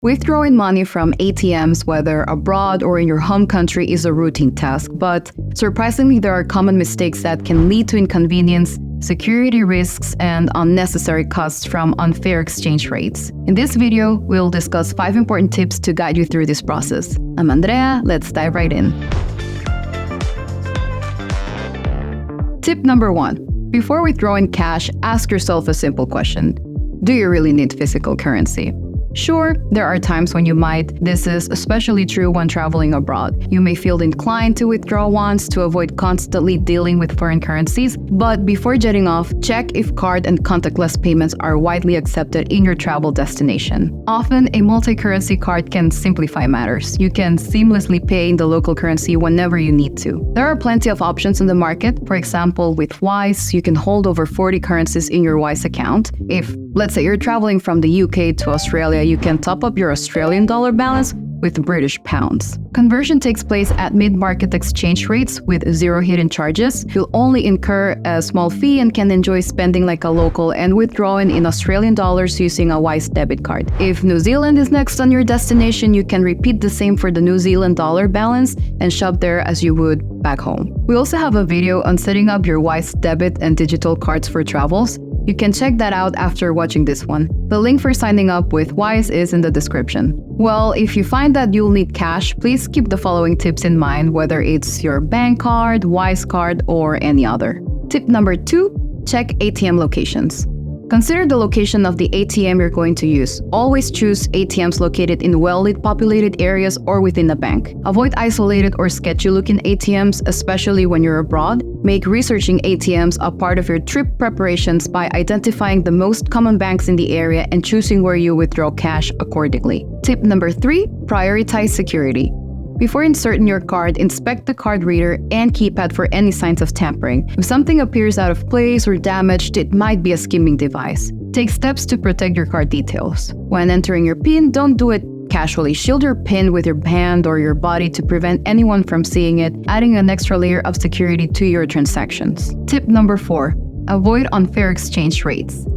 Withdrawing money from ATMs, whether abroad or in your home country, is a routine task, but surprisingly, there are common mistakes that can lead to inconvenience, security risks, and unnecessary costs from unfair exchange rates. In this video, we'll discuss 5 important tips to guide you through this process. I'm Andrea, let's dive right in. Tip number 1. Before withdrawing cash, ask yourself a simple question. Do you really need physical currency? Sure, there are times when you might. This is especially true when traveling abroad. You may feel inclined to withdraw once to avoid constantly dealing with foreign currencies, but before jetting off, check if card and contactless payments are widely accepted in your travel destination. Often, a multi-currency card can simplify matters. You can seamlessly pay in the local currency whenever you need to. There are plenty of options in the market. For example, with Wise, you can hold over 40 currencies in your Wise account. If, let's say, you're traveling from the UK to Australia, you can top up your Australian dollar balance with British pounds. Conversion takes place at mid-market exchange rates with zero hidden charges. You'll only incur a small fee and can enjoy spending like a local and withdrawing in Australian dollars using a Wise debit card. If New Zealand is next on your destination, you can repeat the same for the New Zealand dollar balance and shop there as you would back home. We also have a video on setting up your Wise debit and digital cards for travels. You can check that out after watching this one. The link for signing up with Wise is in the description. Well, if you find that you'll need cash, please keep the following tips in mind, whether it's your bank card, Wise card, or any other. Tip number 2, check ATM locations. Consider the location of the ATM you're going to use. Always choose ATMs located in well-lit populated areas or within a bank. Avoid isolated or sketchy-looking ATMs, especially when you're abroad. Make researching ATMs a part of your trip preparations by identifying the most common banks in the area and choosing where you withdraw cash accordingly. Tip number 3, prioritize security. Before inserting your card, inspect the card reader and keypad for any signs of tampering. If something appears out of place or damaged, it might be a skimming device. Take steps to protect your card details. When entering your PIN, don't do it casually. Shield your PIN with your hand or your body to prevent anyone from seeing it, adding an extra layer of security to your transactions. Tip number 4, avoid unfair exchange rates.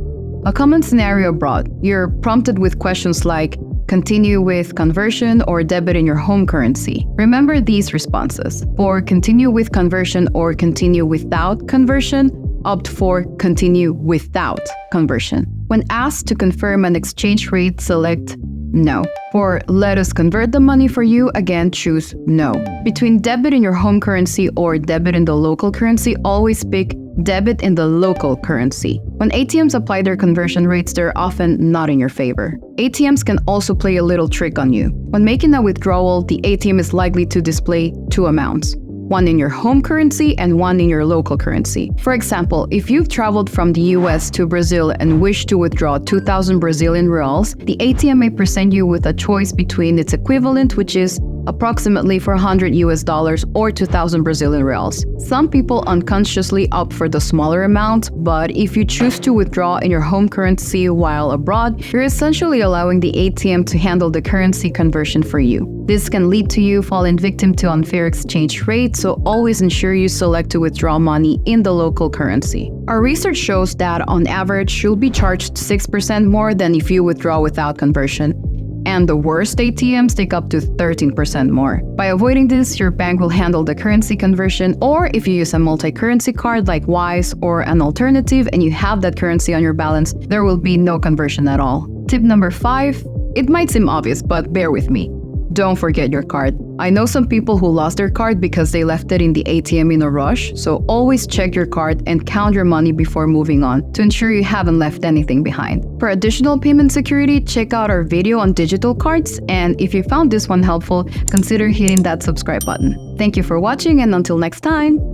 A common scenario abroad, you're prompted with questions like, continue with conversion or debit in your home currency. Remember these responses. For continue with conversion or continue without conversion, opt for continue without conversion. When asked to confirm an exchange rate, select no. For let us convert the money for you, again choose no. Between debit in your home currency or debit in the local currency, always pick debit in the local currency. When ATMs apply their conversion rates, they're often not in your favor. ATMs can also play a little trick on you. When making a withdrawal, the ATM is likely to display 2 amounts. One in your home currency and one in your local currency. For example, if you've traveled from the US to Brazil and wish to withdraw 2,000 Brazilian reals, the ATM may present you with a choice between its equivalent, which is approximately $400 or 2,000 Brazilian reals. Some people unconsciously opt for the smaller amount, but if you choose to withdraw in your home currency while abroad, you're essentially allowing the ATM to handle the currency conversion for you. This can lead to you falling victim to unfair exchange rates, so always ensure you select to withdraw money in the local currency. Our research shows that on average, you'll be charged 6% more than if you withdraw without conversion. And the worst ATMs take up to 13% more. By avoiding this, your bank will handle the currency conversion, or if you use a multi-currency card like Wise or an alternative and you have that currency on your balance, there will be no conversion at all. Tip number 5, it might seem obvious, but bear with me. Don't forget your card. I know some people who lost their card because they left it in the ATM in a rush, so always check your card and count your money before moving on to ensure you haven't left anything behind. For additional payment security, check out our video on digital cards, and if you found this one helpful, consider hitting that subscribe button. Thank you for watching, and until next time!